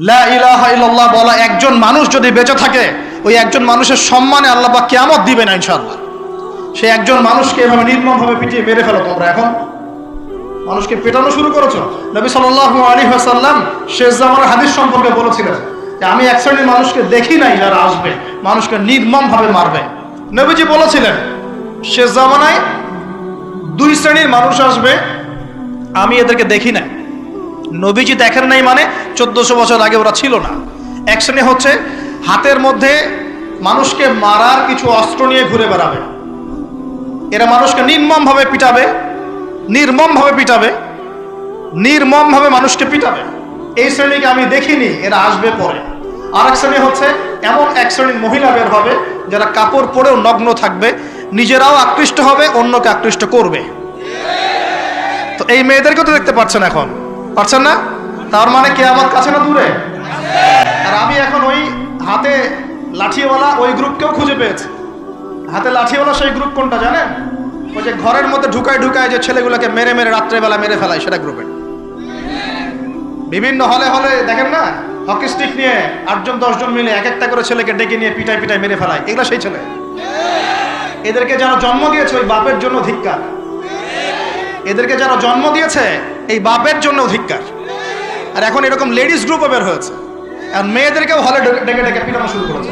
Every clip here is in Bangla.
লা ইলাহা ইল্লাল্লাহ বলা একজন মানুষ যদি বেঁচে থাকে, ওই একজন মানুষের সম্মানে আল্লাহ পাক কিয়ামত দিবে না ইনশাআল্লাহ। সেই একজন মানুষকে এভাবে নির্মমভাবে পিটিয়ে মেরে ফেলো তোমরা। এখন মানুষকে পেটানো শুরু করেছো। নবী সাল্লাল্লাহু আলাইহি ওয়াসাল্লাম শেষ জামানার হাদিস সম্পর্কে বলেছিলেন যে আমি এক শ্রেণীর মানুষকে দেখি নাই যারা আসবে মানুষকে নির্মমভাবে মারবে। নবীজি বলেছিলেন শেষ জামানায় দুই শ্রেণীর মানুষ আসবে, আমি এদেরকে দেখি নাই। নবীজি দেখেন নাই মানে 1400 বছর আগে ওরা ছিল না। এক শ্রেণী হচ্ছে হাতের মধ্যে মানুষকে মারার কিছু অস্ত্র নিয়ে ঘুরে বেড়াবে, এরা মানুষকে নির্মমভাবে পিটাবে, নির্মমভাবে মানুষকে পিটাবে। এই শ্রেণীকে আমি দেখিনি, এরা আসবে পরে। আর এক শ্রেণী হচ্ছে এমন এক শ্রেণীর মহিলা বের হবে যারা কাপড় পরেও নগ্ন থাকবে, নিজেরাও আকৃষ্ট হবে, অন্যকে আকৃষ্ট করবে। তো এই মেয়েদেরকে তো দেখতে পাচ্ছেন, এখন পাচ্ছেন না? তার মানে কিয়ামত কাছে না দূরে? আর আমি এখন ওই হাতে লাঠিওয়ালা ওই গ্রুপকেও খুঁজে পেয়েছি। হাতে লাঠিওয়ালা সেই গ্রুপ কোনটা জানেন? ওই যে ঘরের মধ্যে ঢুকায় যে ছেলেগুলোকে মেরে রাত্রেবেলা মেরে ফেলায়, সেটা গ্রুপে। বিভিন্ন হলে দেখেন না, হকি স্টিক নিয়ে 8-10 জন মিলে এক একটা করে ছেলেকে ডেকে নিয়ে পিটায় মেরে ফেলায়, এগুলা সেই ছেলে। এদেরকে যারা জন্ম দিয়েছে ওই বাপের জন্য ধিক্কার, এদেরকে যারা জন্ম দিয়েছে এই বাপের জন্য ধিক্কার। আর এখন এরকম লেডিস গ্রুপও বের হয়েছে, আর মেয়েদেরকেও হলে ডেকে পিটানো শুরু করেছে।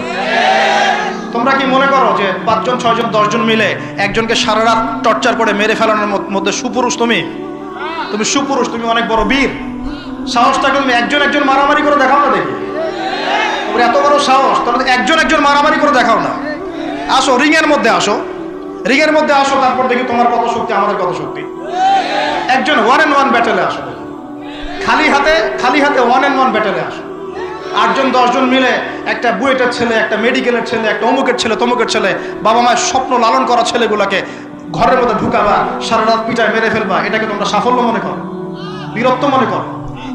তোমরা কি মনে করো যে 5 জন 6 জন 10 জন মিলে একজনকে সারা রাত টর্চার করে মেরে ফেলানোর মধ্যে সুপুরুষ? তুমি সুপুরুষ, তুমি অনেক বড় বীর। সাহসটাকে তুমি একজন মারামারি করে দেখাও না, দেখি তোমার এত বড় সাহস, তাহলে একজন মারামারি করে দেখাও না। আসো রিংয়ের মধ্যে আসো, তারপর দেখি তোমার কত শক্তি, আমাদের কত শক্তি। একজন 1-on-1 ব্যাটেলে আসো, খালি হাতে 1-on-1 ব্যাটেলে আসো। 8 জন 10 জন মিলে একটা বুয়েটের ছেলে, একটা মেডিকেলের ছেলে, একটা অমুকের ছেলে, তমুকের ছেলে, বাবা মায়ের স্বপ্ন লালন করা ছেলেগুলোকে ঘরের মধ্যে ঢুকাবা, সারা রাত পিটায় মেরে ফেলবা, এটাকে তোমরা সাফল্য মনে করো, বীরত্ব মনে করো?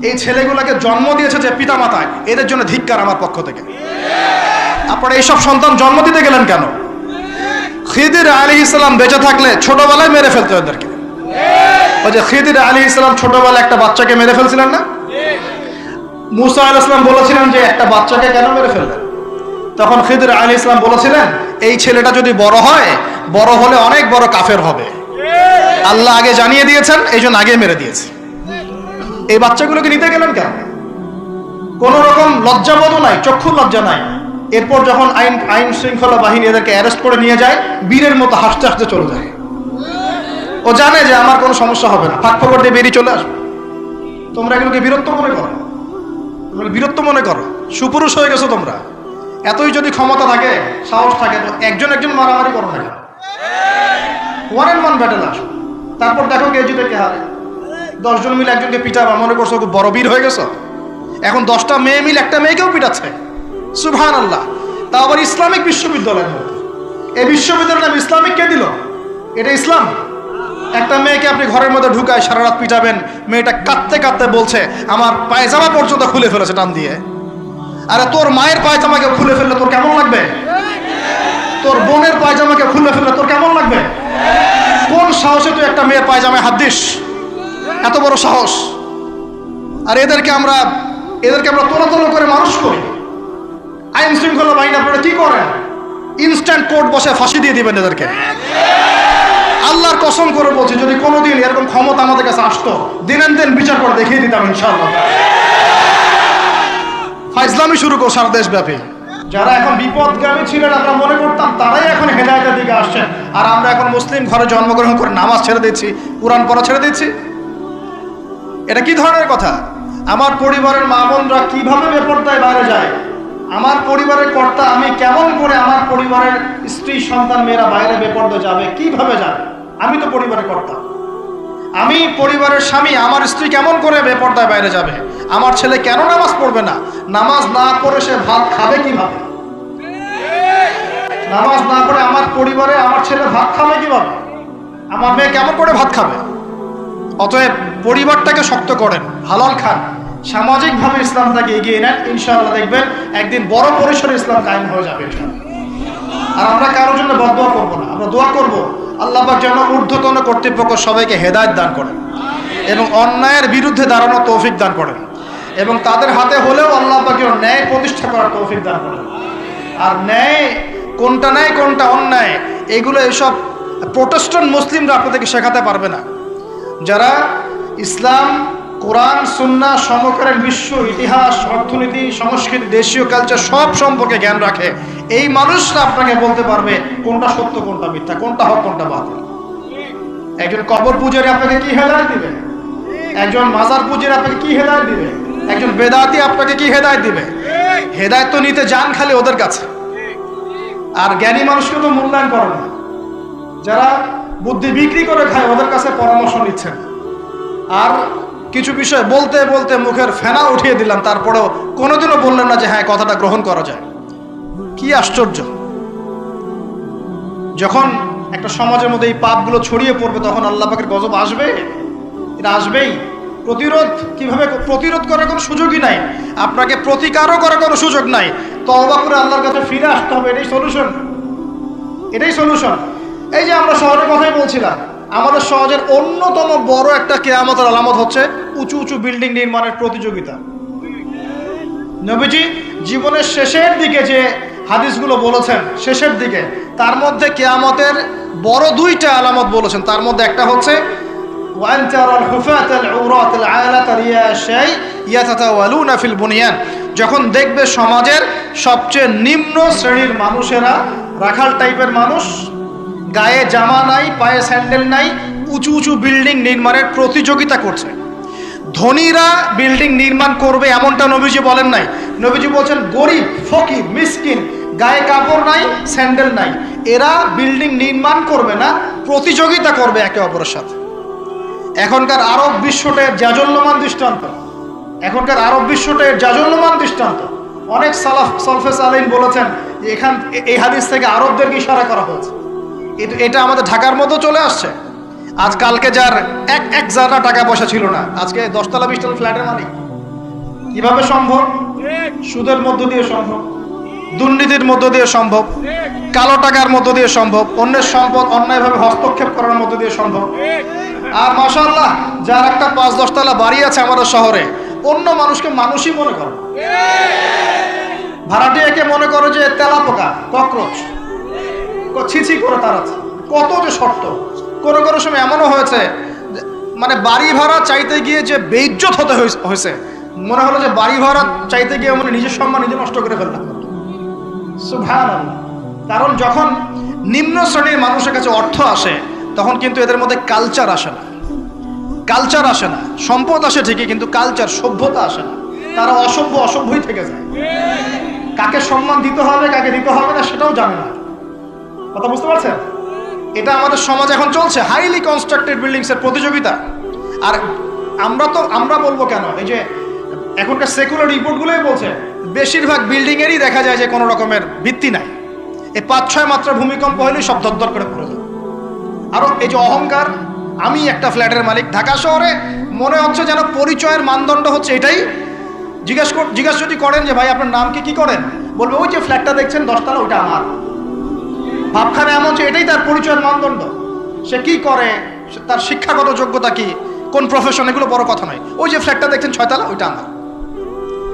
এই ছেলেগুলোকে জন্ম দিয়েছে যে পিতা মাতায়, এদের জন্য ধিক্কার আমার পক্ষ থেকে। আপনারা এইসব সন্তান জন্ম দিতে গেলেন কেন? খিদির আলাইহিস সালাম বেঁচে থাকলে ছোটবেলায় মেরে ফেলতো এদেরকে। ওই যে খিদির আলাইহিস সালাম ছোটবেলায় একটা বাচ্চাকে মেরে ফেলছিলেন না? মুসা আলাইহিস সালাম বলেছিলেন যে একটা বাচ্চাকে কেন মেরে ফেললেন? তখন খিদির আলাইহিস সালাম বলেছিলেন এই ছেলেটা যদি বড় হয়, বড় হলে অনেক বড় কাফের হবে। আল্লাহ আগে জানিয়ে দিয়েছেন, এই জন্য আগে মেরে দিয়েছে। এই বাচ্চাগুলোকে নিতে গেলেন কেন? কোন রকম লজ্জাবোধ নাই, চক্ষু লজ্জা নাই। এরপর যখন আইন শৃঙ্খলা বাহিনী এদেরকে অ্যারেস্ট করে নিয়ে যায়, বীরের মতো হাসতে হাসতে চলে যায়। ও জানে যে আমার কোনো সমস্যা হবে না, ফাঁক ফোকর দিয়ে বেরিয়ে চলে আসবে। তোমরা এগুলোকে বীরত্ব মনে করো, সুপুরুষ হয়ে গেছো তোমরা। এতই যদি ক্ষমতা থাকে, সাহস থাকে, তো একজন মারামারি করো না, 1-on-1 ব্যাটেল আসো। তারপর দেখো কে জিতে কে হারে। 10 জন মিলে একজনকে পিটাবা, মনে করছো খুব বড় বীর হয়ে গেছো। এখন 10টা মেয়ে মিলে একটা মেয়েকেও পিটাচ্ছে, সুবহানাল্লাহ। তা আবার ইসলামিক বিশ্ববিদ্যালয়ের মধ্যে। এই বিশ্ববিদ্যালয়ের নাম ইসলামিক কে দিল? এটা ইসলাম? একটা মেয়েকে আপনি ঘরের মধ্যে ঢুকায় সারা রাত পিটাবেন, মেয়েটা কাঁদতে বলছে আমার পায়জামা পর্যন্ত খুলে ফেলেছে টান দিয়ে। আরে তোর মায়ের পায়জামাকে খুলে ফেললে তোর কেমন লাগবে? তোর বোনের পায়জামাকে খুলে ফেললে তোর কেমন লাগবে? কোন সাহসে তুই একটা মেয়ের পায়জামায় হাত দিস? এত বড় সাহস! আর এদেরকে আমরা তোলা করে মানুষ করি। আইন শৃঙ্খলা বাহিনী আপনারা কি করেন? ইনস্ট্যান্ট কোর্ট বসে ফাঁসি দিয়ে দিবেন এদেরকে। আল্লাহর কসম করে বলছি, যদি কোনোদিন এরকম ক্ষমতা আমাদের কাছে আসতো, দিন বিচার করে দেখিয়ে দিতাম ইনশাআল্লাহ। ফাইজলামি শুরু করো সারা দেশব্যাপী। যারা এখন বিপদগামী ছিলেন আমরা মনে করতাম, তারাই এখন হেদায়েতের দিকে আসছেন। আর আমরা এখন মুসলিম ঘরে জন্মগ্রহণ করে নামাজ ছেড়ে দিচ্ছি, কোরআন পড়া ছেড়ে দিচ্ছি। এটা কি ধরনের কথা? আমার পরিবারের মা বোনরা কিভাবে বেপরদায় বাইরে যায়? আমার পরিবারের কর্তা আমি কেমন করে আমার পরিবারের স্ত্রী সন্তান মেয়েরা বাইরে বেপরদা যাবে? কিভাবে যাবে? আমি তো পরিবারের কর্তা, আমি পরিবারের স্বামী, আমার স্ত্রী কেমন করে বেপরদায় বাইরে যাবে? আমার ছেলে কেন নামাজ পড়বে না? নামাজ না পড়ে সে ভাত খাবে কিভাবে? নামাজ না পড়ে আমার পরিবারে আমার ছেলে ভাত খাবে কিভাবে? আমার মেয়ে কেমন করে ভাত খাবে? অতএব পরিবারটাকে শক্ত করেন, হালাল খান, সামাজিকভাবে ইসলামটাকে এগিয়ে নেন, ইনশাআল্লাহ দেখবেন একদিন বড় পরিসরে ইসলাম কায়েম হয়ে যাবে। আর আমরা কারোর জন্য বদদোয়া করবো না, আমরা দোয়া করবো আল্লাহ পাক যেন ঊর্ধ্বতন কর্তৃপক্ষ সবাইকে হেদায়েত দান করেন এবং অন্যায়ের বিরুদ্ধে দাঁড়ানো তৌফিক দান করেন, এবং তাদের হাতে হলেও আল্লাহ পাক ন্যায় প্রতিষ্ঠা করার তৌফিক দান করেন। আর ন্যায় কোনটা অন্যায় এগুলো এসব প্রোটেস্ট্যান্ট মুসলিমরা আপনাদেরকে শেখাতে পারবে না। যারা ইসলাম, কোরআন, সুন্নাহ, সমকালীন বিশ্ব ইতিহাস, অর্থনীতি, সংস্কৃতি, দেশীয় কালচার সব সম্পর্কে জ্ঞান রাখে, এই মানুষরা আপনাকে বলতে পারবে কোনটা সত্য, কোনটা মিথ্যা, কোনটা হক, কোনটা বাতিল। একজন কবর পূজারী আপনাকে কি হেদায়েত দিবে? একজন মাজার পূজারী আপনাকে কি হেদায়েত দিবে? একজন বেদাতি আপনাকে কি হেদায়েত দিবে? হেদায়েত তো নিতে যান খালি ওদের কাছে। আর জ্ঞানী মানুষকে তো মূল্যায়ন করে না। যারা বুদ্ধি বিক্রি করে খায় ওদের কাছে পরামর্শ নিচ্ছেন। আর কিছু বিষয় বলতে বলতে মুখের ফেনা উঠিয়ে দিলাম, তারপরেও কোনোদিনও বললেন না যে হ্যাঁ কথাটা গ্রহণ করা যায়। কি আশ্চর্য! যখন একটা সমাজের মধ্যে এই পাপগুলো ছড়িয়ে পড়বে তখন আল্লাহ পাকের গজব আসবে, এটা আসবেই। কিভাবে প্রতিরোধ করার কোনো সুযোগই নাই, আপনাকে প্রতিকারও করার কোনো সুযোগ নাই। তওবা করে আল্লাহর কাছে ফিরে আসতে হবে, এটাই সলিউশন। এই যে আমরা শহরের কথাই বলছিলাম, আমাদের সমাজের অন্যতম বড় একটা কিয়ামতের আলামত হচ্ছে উঁচু উঁচু বিল্ডিং নির্মাণের প্রতিযোগিতা। নবীজি জীবনের শেষের দিকে যে হাদিসগুলো বলেছেন, শেষের দিকে, তার মধ্যে কিয়ামতের বড় দুইটা আলামত বলেছেন। তার মধ্যে একটা হচ্ছে যখন দেখবে সমাজের সবচেয়ে নিম্ন শ্রেণীর মানুষেরা, রাখাল টাইপের মানুষ, গায়ে জামা নাই, পায়ে স্যান্ডেল নাই, উঁচু উঁচু বিল্ডিং নির্মাণের প্রতিযোগিতা করছে। ধনীরা বিল্ডিং নির্মাণ করবে এমনটা নবীজি বলেন নাই। নবীজি বলছেন গরিব, ফকির, মিসকিন, গায়ে কাপড় নাই, স্যান্ডেল নাই, এরা বিল্ডিং নির্মাণ করবে না, প্রতিযোগিতা করবে একে অপরের সাথে। এখনকার আরব বিশ্বটা জাজল্যমান দৃষ্টান্ত। অনেক সলফে সালেহিন বলেছেন যে এই হাদিস থেকে আরবদেরকে ইশারা করা হয়েছে। এটা আমাদের ঢাকার মতো চলে আসছে। আজকালকে যার এক জায়গা টাকা পয়সা ছিল না, আজকে 10 তলা 20 তলা ফ্ল্যাটের মালিক। কিভাবে সম্ভব? সুদের মধ্য দিয়ে সম্ভব, দুর্নীতির মধ্য দিয়ে সম্ভব, কালো টাকার মধ্য দিয়ে সম্ভব, অন্যের সম্পদ অন্যায়ভাবে হস্তক্ষেপ করার মধ্য দিয়ে সম্ভব। আর মাশাআল্লাহ, যার একটা 5-10 তলা বাড়ি আছে আমাদের শহরে, অন্য মানুষকে মানুষই মনে করে, ভাড়াটিয়াকে মনে করে যে তেলাপোকা, ককরোচ, ছিছি করে তাড়াচ্ছে। কত যে শর্ত! কোনো সময় এমনও হয়েছে মানে বাড়ি ভাড়া চাইতে গিয়ে যে বেইজ্জত হতে হয়েছে, মনে হলো যে বাড়ি ভাড়া চাইতে গিয়ে মানে নিজের সম্মান নিজে নষ্ট করে ফেললাম। সুবহানাল্লাহ। কারণ যখন নিম্ন শ্রেণীর মানুষের কাছে অর্থ আসে তখন কিন্তু এদের মধ্যে কালচার আসে না। সম্পদ আসে ঠিকই, কিন্তু কালচার, সভ্যতা আসে না। তারা অসভ্যই থেকে যায়। কাকে সম্মান দিতে হবে, কাকে দিতে হবে না সেটাও জানে না। কথা বুঝতে পারছেন? এটা আমাদের সমাজ এখন চলছে, হাইলি কনস্ট্রাক্টেড বিল্ডিংস এর প্রতিযোগিতা। আর আমরা বলবো কেন, এই যে এখনকার সেকুলার রিপোর্টগুলোই বলছে বেশিরভাগ বিল্ডিং এরই দেখা যায় যে কোনো রকমের ভিত্তি নাই। এই 5-6 মাত্রা ভূমিকম্প হলেই সব দরদর করে পড়ে যায়। আরো এই যে অহংকার, আমি একটা ফ্ল্যাটের মালিক। ঢাকা শহরে মনে হচ্ছে যেন পরিচয়ের মানদণ্ড হচ্ছে এটাই। জিজ্ঞাসা যদি করেন যে ভাই আপনার নাম কি করেন, বলবে ওই যে ফ্ল্যাটটা দেখছেন 10 তলা, ওইটা আমার। ভাবখানা এমন যে এটাই তার পরিচয়ের মানদণ্ড। সে কি করে, তার শিক্ষাগত যোগ্যতা কি, কোন প্রফেশন, এগুলো বড় কথা নয়। ওই যে ফ্ল্যাটটা দেখছেন 6 তলা, ওইটা আমার।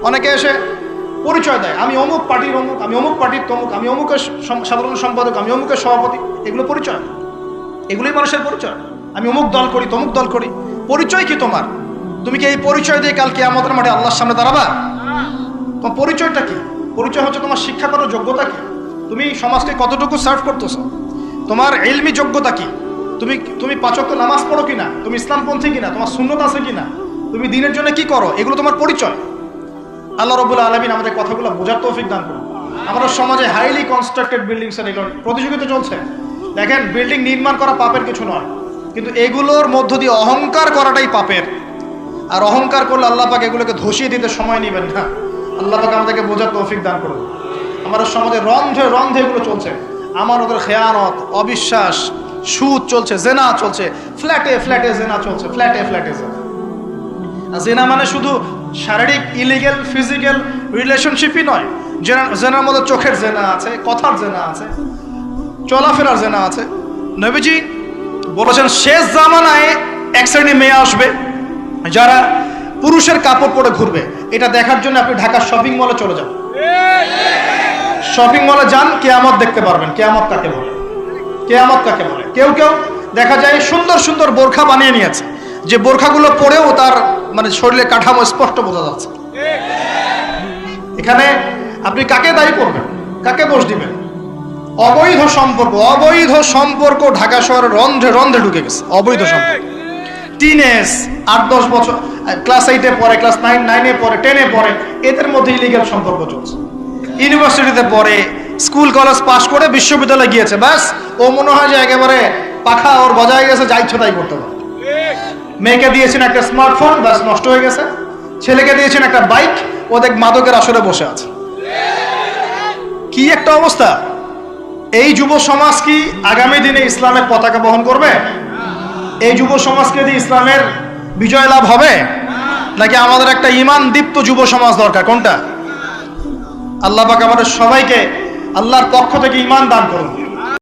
অনেকে এসে পরিচয় দেয়, আমি অমুক পার্টির অমুক, আমি অমুক পার্টির তমুক, আমি অমুকের সাধারণ সম্পাদক, আমি অমুকের সভাপতি। এগুলো পরিচয়, এগুলোই মানুষের পরিচয়। আমি অমুক দল করি, তমুক দল করি। পরিচয় কি তোমার? তুমি কি এই পরিচয় দিয়ে কাল কিয়ামতের মাঠে আল্লাহর সামনে দাঁড়াবা? তোমার পরিচয়টা কি? পরিচয় হচ্ছে তোমার শিক্ষাগত যোগ্যতা কি, তুমি সমাজকে কতটুকু সার্ভ করতেছো, তোমার ইলমি যোগ্যতা কি, তুমি 5 ওয়াক্ত নামাজ পড়ো কিনা, তুমি ইসলামপন্থী কিনা, তোমার সুন্নত আছে কিনা, তুমি দিনের জন্য কি করো, এগুলো তোমার পরিচয়। আল্লাহ রাব্বুল আলামিন আমাদের কথাগুলো বোঝার তৌফিক দান করুন। আমাদের সমাজে হাইলি কনস্ট্রাক্টেড বিল্ডিংস এর এগুলোর প্রতিযোগিতা চলছে। দেখেন, বিল্ডিং নির্মাণ করা পাপের কিছু নয়, কিন্তু এগুলোর মধ্য দিয়ে অহংকার করাটাই পাপের। আর অহংকার করলে আল্লাহ পাক এগুলোকে ধসিয়ে দিতে সময় নেবেন না। আল্লাহ পাক আমাদেরকে বোঝার তৌফিক দান করুন। আমাদের সমাজে রন্ধে এগুলো চলছে। আমার ওদের খেয়ানত, অবিশ্বাস, সুদ চলছে, জেনা চলছে, ফ্ল্যাটে জেনা চলছে, ফ্ল্যাটে জেনা। জেনা মানে শুধু শারীরিক ইলিগেল ফিজিক্যাল রিলেশনশিপই নয়। জেনার মধ্যে চোখের জেনা আছে, কথার জেনা আছে, চলাফেরার জেনা আছে। নবীজি বলেছেন শেষ জামানায় এক শ্রেণী মেয়ে আসবে যারা পুরুষের কাপড় পরে ঘুরবে, এটা দেখার জন্য আপনি ঢাকার শপিং মলে চলে যান। শপিং মলে যান, কিয়ামত দেখতে পারবেন। কিয়ামত কাকে বলে? কিয়ামত কাকে বলে? কেউ কেউ দেখা যায় সুন্দর সুন্দর বোরখা বানিয়ে নিয়েছে, যে বোরখাগুলো পরেও তার মানে শরীরে কাঠামো স্পষ্ট বোঝা যাচ্ছে। এখানে আপনি কাকে দায়ী করবেন, কাকে দোষ দিবেন? অবৈধ সম্পর্ক, অবৈধ সম্পর্ক ঢাকা শহরের রন্ধ্রে রন্ধ্রে ঢুকে গেছে। অবৈধ সম্পর্ক, টিনেজ 8-10 বছর, ক্লাস 8-এ পড়ে, ক্লাস 9-9-এ পড়ে, 10-এ পড়ে, এদের মধ্যে ইলিগাল সম্পর্ক চলছে। ইউনিভার্সিটিতে পড়ে, স্কুল কলেজ পাশ করে বিশ্ববিদ্যালয়ে গিয়েছে, ব্যাস ও মনে হয় যে একেবারে পাখা ওর বজায় গেছে, যা ইচ্ছা তাই করতে পারে। মেয়েকে দিয়েছেন একটা স্মার্টফোন, ব্যাস নষ্ট হয়ে গেছে। ছেলেকে দিয়েছেন একটা বাইক, ও দেখ মাদকের আসরে বসে আছে। কি একটা অবস্থা! এই যুব সমাজ কি আগামী দিনে ইসলামের পতাকা বহন করবে? এই যুব সমাজকে দিয়ে ইসলামের বিজয় লাভ হবে, নাকি আমাদের একটা ঈমান দীপ্ত যুব সমাজ দরকার? কোনটা? আল্লাহ পাক আমাদের সবাইকে আল্লাহর পক্ষ থেকে ঈমান দান করুন।